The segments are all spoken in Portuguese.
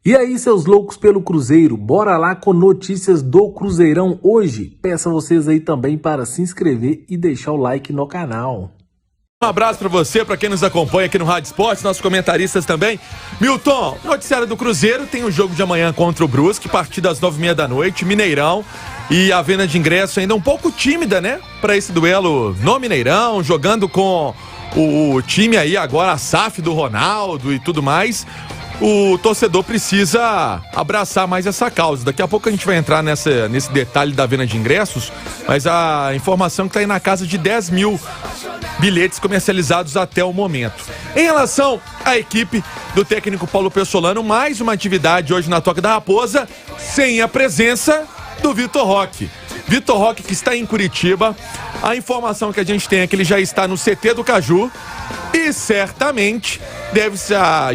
E aí, seus loucos pelo Cruzeiro, bora lá com notícias do Cruzeirão hoje. Peço a vocês aí também para se inscrever e deixar o like no canal. Um abraço pra você, pra quem nos acompanha aqui no Rádio Esportes, nossos comentaristas também. Milton, noticiário do Cruzeiro, tem o jogo de amanhã contra o Brusque, partida às 9h30 da noite, Mineirão. E a venda de ingresso ainda um pouco tímida, né? Pra esse duelo no Mineirão, jogando com o time aí agora, a SAF do Ronaldo e tudo mais. O torcedor precisa abraçar mais essa causa. Daqui a pouco a gente vai entrar nesse detalhe da venda de ingressos, mas a informação que está aí na casa de 10 mil bilhetes comercializados até o momento. Em relação à equipe do técnico Paulo Pessolano, mais uma atividade hoje na Toca da Raposa, sem a presença do Vitor Roque. Vitor Roque, que está em Curitiba. A informação que a gente tem é que ele já está no CT do Caju e certamente deve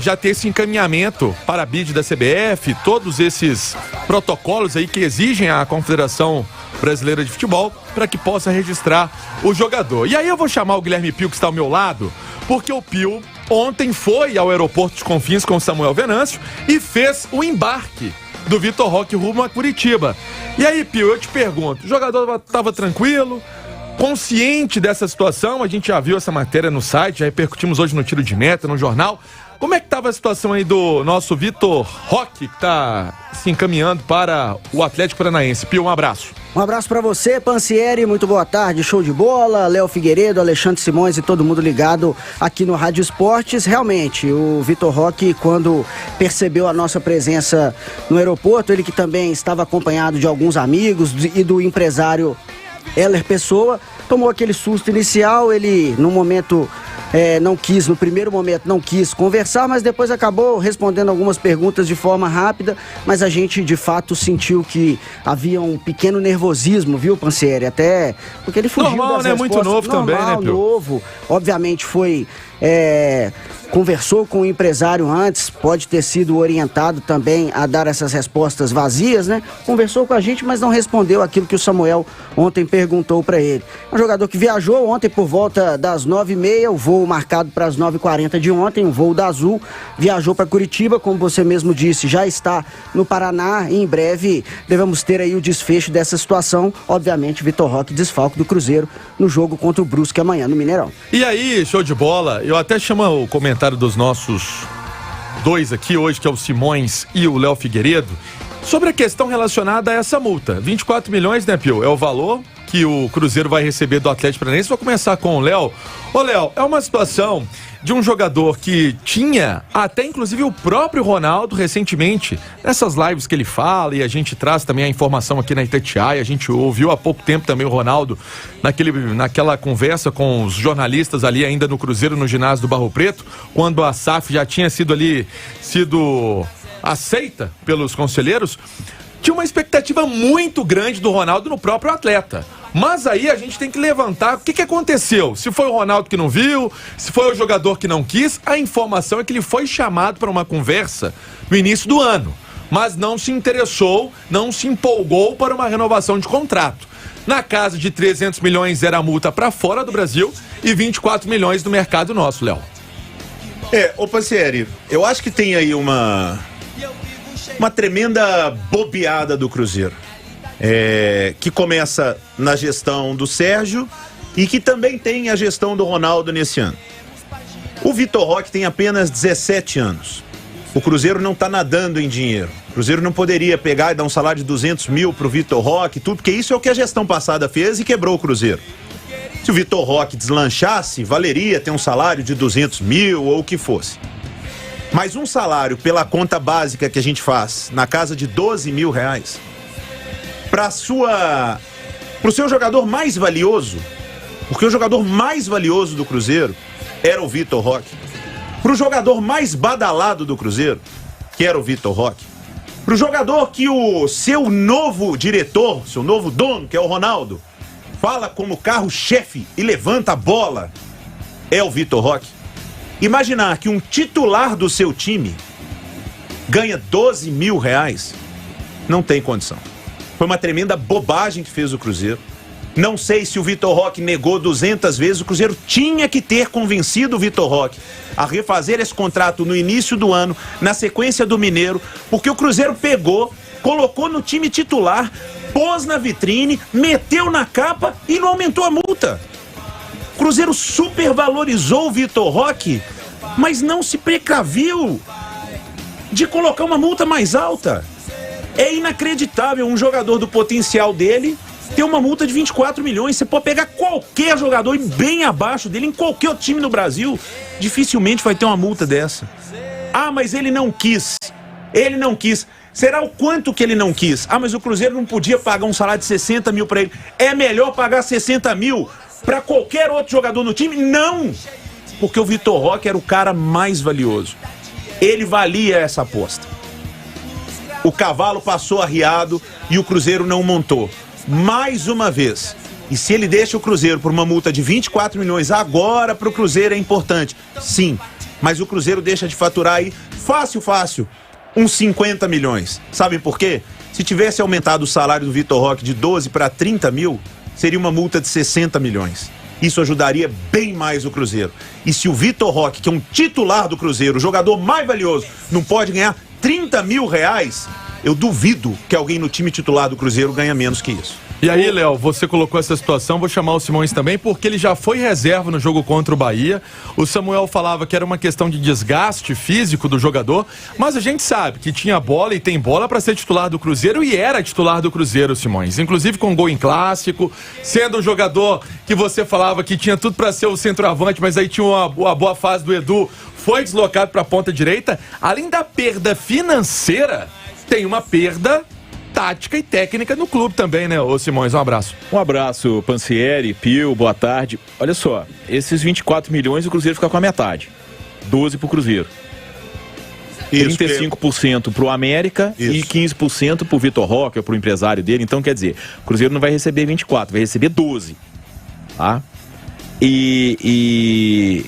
já ter esse encaminhamento para a BID da CBF, todos esses protocolos aí que exigem a Confederação Brasileira de Futebol para que possa registrar o jogador. E aí eu vou chamar o Guilherme Pio, que está ao meu lado, porque o Pio ontem foi ao aeroporto de Confins com o Samuel Venâncio e fez o embarque do Vitor Roque rumo a Curitiba. E aí, Pio, eu te pergunto, o jogador estava tranquilo, consciente dessa situação? A gente já viu essa matéria no site, já repercutimos hoje no Tiro de Meta, no jornal. Como é que estava a situação aí do nosso Vitor Roque, que está se encaminhando para o Atlético Paranaense? Pio, um abraço. Um abraço pra você, Pansieri, muito boa tarde, show de bola, Léo Figueiredo, Alexandre Simões e todo mundo ligado aqui no Rádio Esportes. Realmente, o Vitor Roque, quando percebeu a nossa presença no aeroporto, ele que também estava acompanhado de alguns amigos e do empresário Heller Pessoa, tomou aquele susto inicial, ele no primeiro momento não quis conversar, mas depois acabou respondendo algumas perguntas de forma rápida, mas a gente de fato sentiu que havia um pequeno nervosismo, viu, Pansieri? Até porque ele fugiu normal, das né? respostas. Muito novo normal, também, né, Pio? Novo, obviamente foi... conversou com o empresário antes, pode ter sido orientado também a dar essas respostas vazias, né? Conversou com a gente, mas não respondeu aquilo que o Samuel ontem perguntou para ele. É um jogador que viajou ontem por volta das 9h30, o voo marcado para as 9h40 de ontem, o voo da Azul, viajou para Curitiba, como você mesmo disse, já está no Paraná e em breve devemos ter aí o desfecho dessa situação. Obviamente, Vitor Roque, desfalque do Cruzeiro no jogo contra o Brusque amanhã no Mineirão. E aí, show de bola, eu até chamo o comentário dos nossos dois aqui hoje, que é o Simões e o Léo Figueiredo, sobre a questão relacionada a essa multa. 24 milhões, né, Pio? É o valor que o Cruzeiro vai receber do Atlético Paranaense. Vou começar com o Léo. Ô, Léo, é uma situação de um jogador que tinha até inclusive o próprio Ronaldo recentemente, nessas lives que ele fala, e a gente traz também a informação aqui na Itatiaia, a gente ouviu há pouco tempo também o Ronaldo naquela conversa com os jornalistas ali ainda no Cruzeiro, no ginásio do Barro Preto, quando a SAF já tinha sido aceita pelos conselheiros. Tinha uma expectativa muito grande do Ronaldo no próprio atleta. Mas aí a gente tem que levantar o que aconteceu. Se foi o Ronaldo que não viu, se foi o jogador que não quis. A informação é que ele foi chamado para uma conversa no início do ano, mas não se interessou, não se empolgou para uma renovação de contrato. Na casa de 300 milhões era a multa para fora do Brasil e 24 milhões no mercado nosso, Léo. Ô Pansieri, eu acho que tem aí uma tremenda bobeada do Cruzeiro. Que começa na gestão do Sérgio e que também tem a gestão do Ronaldo nesse ano. O Vitor Roque tem apenas 17 anos. O Cruzeiro não está nadando em dinheiro. O Cruzeiro não poderia pegar e dar um salário de 200 mil pro Vitor Roque, tudo, porque isso é o que a gestão passada fez e quebrou o Cruzeiro. Se o Vitor Roque deslanchasse, valeria ter um salário de 200 mil ou o que fosse. Mas um salário pela conta básica que a gente faz, na casa de 12 mil reais, pro seu jogador mais valioso, porque o jogador mais valioso do Cruzeiro era o Vitor Roque, pro jogador mais badalado do Cruzeiro, que era o Vitor Roque, pro jogador que o seu novo diretor, seu novo dono, que é o Ronaldo, fala como carro-chefe e levanta a bola, é o Vitor Roque. Imaginar que um titular do seu time ganha 12 mil reais, não tem condição. Foi uma tremenda bobagem que fez o Cruzeiro. Não sei se o Vitor Roque negou 200 vezes, o Cruzeiro tinha que ter convencido o Vitor Roque a refazer esse contrato no início do ano, na sequência do Mineiro, porque o Cruzeiro pegou, colocou no time titular, pôs na vitrine, meteu na capa e não aumentou a multa. O Cruzeiro supervalorizou o Vitor Roque, mas não se precaviu de colocar uma multa mais alta. É inacreditável um jogador do potencial dele ter uma multa de 24 milhões. Você pode pegar qualquer jogador bem abaixo dele, em qualquer outro time no Brasil, dificilmente vai ter uma multa dessa. Ah, mas ele não quis. Ele não quis. Será o quanto que ele não quis? Ah, mas o Cruzeiro não podia pagar um salário de 60 mil para ele. É melhor pagar 60 mil para qualquer outro jogador no time? Não! Porque o Vitor Roque era o cara mais valioso. Ele valia essa aposta. O cavalo passou arriado e o Cruzeiro não montou. Mais uma vez. E se ele deixa o Cruzeiro por uma multa de 24 milhões agora, para o Cruzeiro é importante. Sim, mas o Cruzeiro deixa de faturar aí fácil, uns 50 milhões. Sabem por quê? Se tivesse aumentado o salário do Vitor Roque de 12 para 30 mil, seria uma multa de 60 milhões. Isso ajudaria bem mais o Cruzeiro. E se o Vitor Roque, que é um titular do Cruzeiro, o jogador mais valioso, não pode ganhar 30 mil reais, eu duvido que alguém no time titular do Cruzeiro ganha menos que isso. E aí, Léo, você colocou essa situação, vou chamar o Simões também, porque ele já foi reserva no jogo contra o Bahia. O Samuel falava que era uma questão de desgaste físico do jogador, mas a gente sabe que tinha bola e tem bola para ser titular do Cruzeiro e era titular do Cruzeiro, Simões. Inclusive com gol em clássico, sendo um jogador que você falava que tinha tudo para ser o centroavante, mas aí tinha uma boa fase do Edu, foi deslocado para a ponta direita. Além da perda financeira, tem uma perda tática e técnica no clube também, né, ô Simões? Um abraço. Um abraço, Pansieri, Pio, boa tarde. Olha só, esses 24 milhões o Cruzeiro fica com a metade. 12 pro Cruzeiro. 35% pro América e 15% pro Vitor Roque, pro empresário dele. Então, quer dizer, o Cruzeiro não vai receber 24, vai receber 12. Tá? E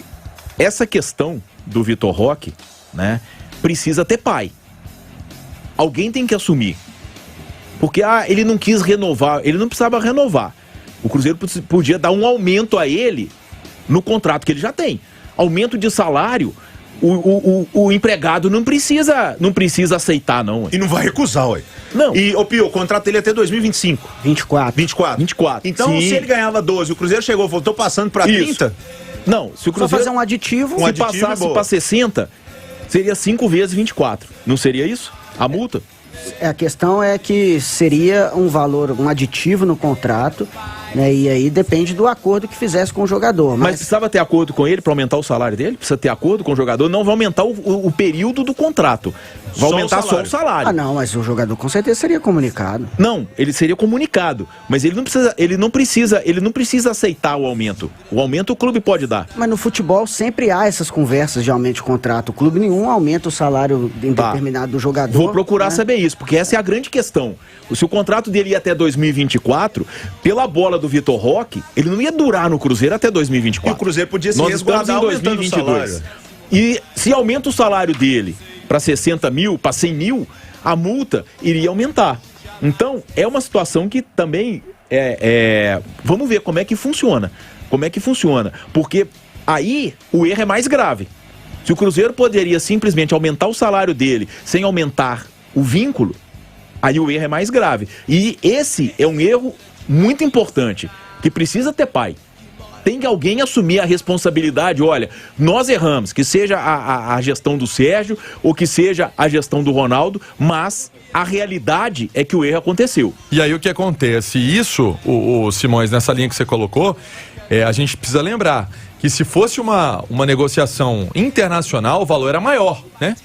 essa questão do Vitor Roque, né, precisa ter pai. Alguém tem que assumir. Porque ele não quis renovar, ele não precisava renovar. O Cruzeiro podia dar um aumento a ele no contrato que ele já tem. Aumento de salário, o empregado não precisa aceitar, não. Ué. E não vai recusar, ué. Não. E, Pio, o contrato dele é até 2025. 24. Então, Sim. se ele ganhava 12, o Cruzeiro chegou e falou, tô passando pra 30? Não, se o Cruzeiro... Só fazer um aditivo. Se passasse pra 60, seria 5 vezes 24. Não seria isso? A multa? A questão é que seria um valor, um aditivo no contrato, né? E aí depende do acordo que fizesse com o jogador. Mas precisava ter acordo com ele para aumentar o salário dele? Precisa ter acordo com o jogador? Não vai aumentar o período do contrato. Vai aumentar só o salário. Ah, não, mas o jogador com certeza seria comunicado. Não, ele seria comunicado. Mas ele não precisa aceitar o aumento. O aumento o clube pode dar. Mas no futebol sempre há essas conversas de aumento de contrato. O clube nenhum aumenta o salário determinado do jogador. Vou procurar, né, saber isso, porque essa é a grande questão. Se o contrato dele ia até 2024, pela bola do Vitor Roque, ele não ia durar no Cruzeiro até 2024. E o Cruzeiro podia se resguardar aumentando o salário. E se aumenta o salário dele para 60 mil, para 100 mil, a multa iria aumentar. Então, é uma situação que também vamos ver como é que funciona. Porque aí o erro é mais grave. Se o Cruzeiro poderia simplesmente aumentar o salário dele sem aumentar o vínculo, aí o erro é mais grave. E esse é um erro muito importante, que precisa ter pai. Tem que alguém assumir a responsabilidade. Olha, nós erramos, que seja a gestão do Sérgio ou que seja a gestão do Ronaldo, mas a realidade é que o erro aconteceu. E aí o que acontece? Isso, o Simões, nessa linha que você colocou, a gente precisa lembrar que se fosse uma negociação internacional, o valor era maior, né?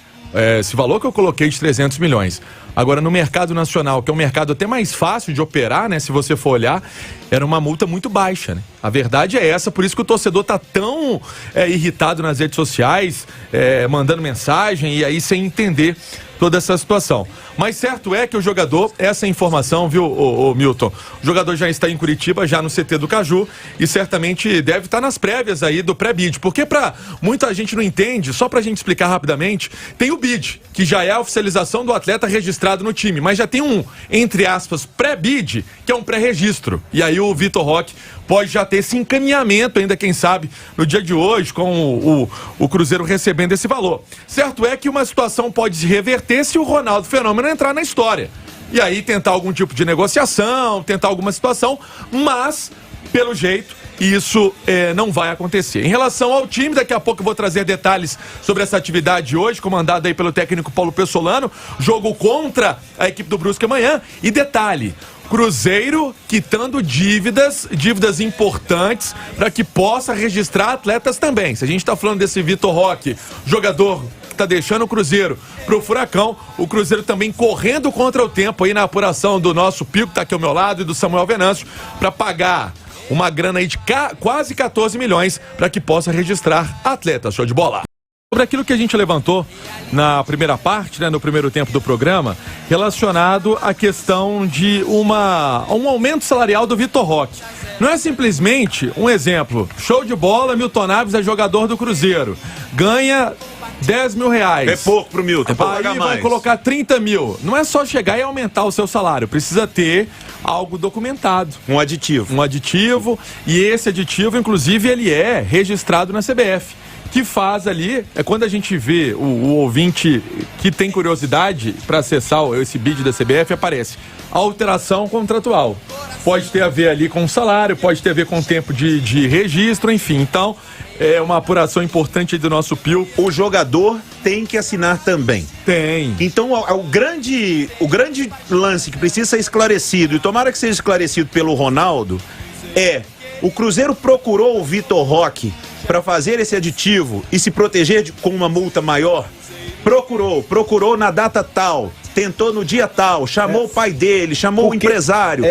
Esse valor que eu coloquei de 300 milhões. Agora, no mercado nacional, que é um mercado até mais fácil de operar, né? Se você for olhar, era uma multa muito baixa, né? A verdade é essa, por isso que o torcedor tá tão irritado nas redes sociais, mandando mensagem e aí sem entender toda essa situação. Mas certo é que o jogador, essa informação, viu, o Milton? O jogador já está em Curitiba, já no CT do Caju, e certamente deve estar nas prévias aí do pré-bid. Porque muita gente não entende, só pra gente explicar rapidamente, tem o bid, que já é a oficialização do atleta registrado no time, mas já tem um, entre aspas, pré-bid, que é um pré-registro. E aí o Vitor Roque pode já ter esse encaminhamento ainda, quem sabe, no dia de hoje, com o Cruzeiro recebendo esse valor. Certo é que uma situação pode se reverter se o Ronaldo Fenômeno entrar na história. E aí tentar algum tipo de negociação, tentar alguma situação, mas, pelo jeito, isso não vai acontecer. Em relação ao time, daqui a pouco eu vou trazer detalhes sobre essa atividade hoje, comandada aí pelo técnico Paulo Pessolano, jogo contra a equipe do Brusque amanhã. E detalhe, Cruzeiro quitando dívidas importantes para que possa registrar atletas também. Se a gente está falando desse Vitor Roque, jogador que está deixando o Cruzeiro pro Furacão, o Cruzeiro também correndo contra o tempo aí na apuração do nosso Pico, que tá aqui ao meu lado, e do Samuel Venâncio, para pagar uma grana aí de quase 14 milhões para que possa registrar atletas. Show de bola! Sobre aquilo que a gente levantou na primeira parte, né, no primeiro tempo do programa, relacionado à questão de um aumento salarial do Vitor Roque. Não é simplesmente um exemplo, show de bola, Milton Naves é jogador do Cruzeiro, ganha 10 mil reais. É pouco pro Milton, pode pagar mais. Vai colocar 30 mil. Não é só chegar e aumentar o seu salário, precisa ter algo documentado. Um aditivo. Um aditivo, e esse aditivo, inclusive, ele é registrado na CBF. Que faz ali, quando a gente vê o ouvinte que tem curiosidade para acessar esse bid da CBF, aparece alteração contratual. Pode ter a ver ali com o salário, pode ter a ver com o tempo de registro, enfim. Então, é uma apuração importante do nosso Pio. O jogador tem que assinar também. Tem. Então, o grande lance que precisa ser esclarecido, e tomara que seja esclarecido pelo Ronaldo, o Cruzeiro procurou o Vitor Roque para fazer esse aditivo e se proteger com uma multa maior. Procurou na data tal, tentou no dia tal, chamou o pai dele, chamou o empresário.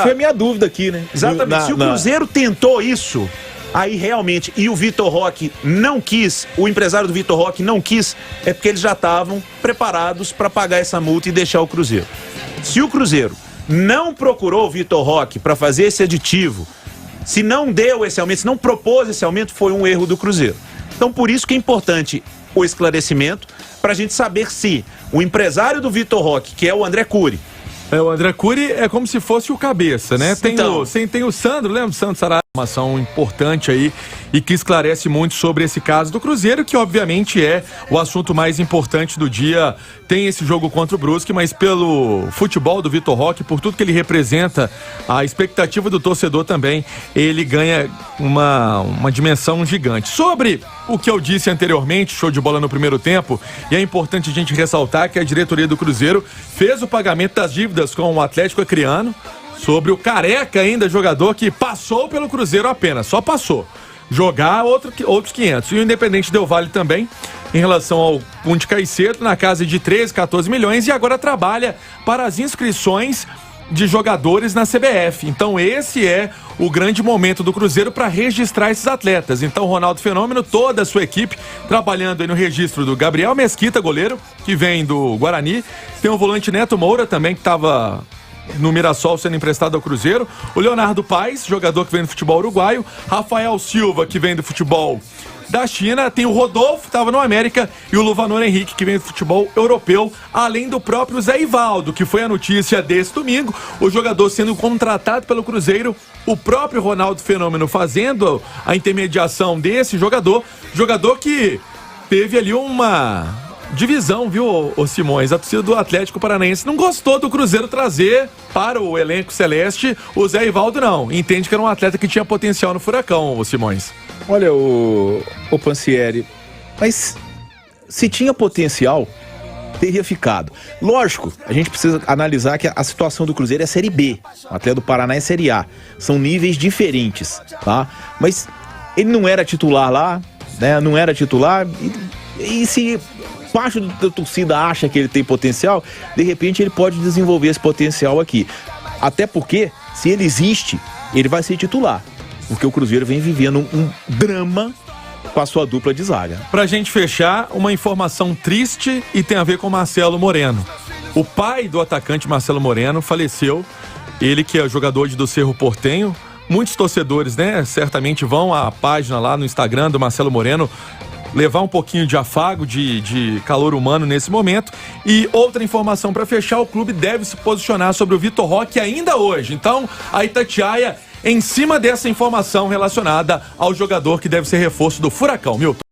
Foi a minha dúvida aqui, né? Exatamente. Se o Cruzeiro tentou isso, aí realmente, e o Vitor Roque não quis, o empresário do Vitor Roque não quis, é porque eles já estavam preparados para pagar essa multa e deixar o Cruzeiro. Se o Cruzeiro não procurou o Vitor Roque para fazer esse aditivo, se não deu esse aumento, se não propôs esse aumento, foi um erro do Cruzeiro. Então, por isso que é importante o esclarecimento, para a gente saber se o empresário do Vitor Roque, que é o André Cury... O André Cury é como se fosse o cabeça, né? Tem o Sandro, lembra? O Sandro Saraiva, uma ação importante aí e que esclarece muito sobre esse caso do Cruzeiro, que obviamente é o assunto mais importante do dia. Tem esse jogo contra o Brusque, mas pelo futebol do Vitor Roque, por tudo que ele representa, a expectativa do torcedor também, ele ganha uma dimensão gigante. Sobre o que eu disse anteriormente, show de bola no primeiro tempo, e é importante a gente ressaltar que a diretoria do Cruzeiro fez o pagamento das dívidas com o Atlético Acreano, sobre o Careca ainda, jogador que passou pelo Cruzeiro apenas, só passou. Jogar outros 500. E o Independente Del Valle também, em relação ao Punte Caicedo, na casa de 13, 14 milhões, e agora trabalha para as inscrições de jogadores na CBF. Então esse é o grande momento do Cruzeiro para registrar esses atletas. Então Ronaldo Fenômeno, toda a sua equipe trabalhando aí no registro do Gabriel Mesquita, goleiro, que vem do Guarani. Tem o volante Neto Moura também, que estava no Mirassol sendo emprestado ao Cruzeiro. O Leonardo Paes, jogador que vem do futebol uruguaio. Rafael Silva, que vem do futebol da China. Tem o Rodolfo, que estava no América, e o Luvanor Henrique, que vem do futebol europeu, além do próprio Zé Ivaldo, que foi a notícia desse domingo, o jogador sendo contratado pelo Cruzeiro, o próprio Ronaldo Fenômeno fazendo a intermediação desse jogador que teve ali uma divisão, viu, ô Simões? A torcida do Atlético Paranaense não gostou do Cruzeiro trazer para o elenco celeste o Zé Ivaldo, não. Entende que era um atleta que tinha potencial no Furacão, ô Simões. Olha, o Pansieri, mas se tinha potencial, teria ficado. Lógico, a gente precisa analisar que a situação do Cruzeiro é Série B, o Atlético do Paraná é Série A. São níveis diferentes, tá? Mas ele não era titular lá, né? Não era titular, e se parte da torcida acha que ele tem potencial, de repente ele pode desenvolver esse potencial aqui. Até porque, se ele existe, ele vai ser titular. Porque o Cruzeiro vem vivendo um drama com a sua dupla de zaga. Pra gente fechar, uma informação triste e tem a ver com Marcelo Moreno. O pai do atacante Marcelo Moreno faleceu, ele que é jogador do Cerro Porteño. Muitos torcedores, né, certamente vão à página lá no Instagram do Marcelo Moreno levar um pouquinho de afago, de calor humano nesse momento. E outra informação para fechar, o clube deve se posicionar sobre o Vitor Roque ainda hoje. Então, a Itatiaia em cima dessa informação relacionada ao jogador que deve ser reforço do Furacão, Milton.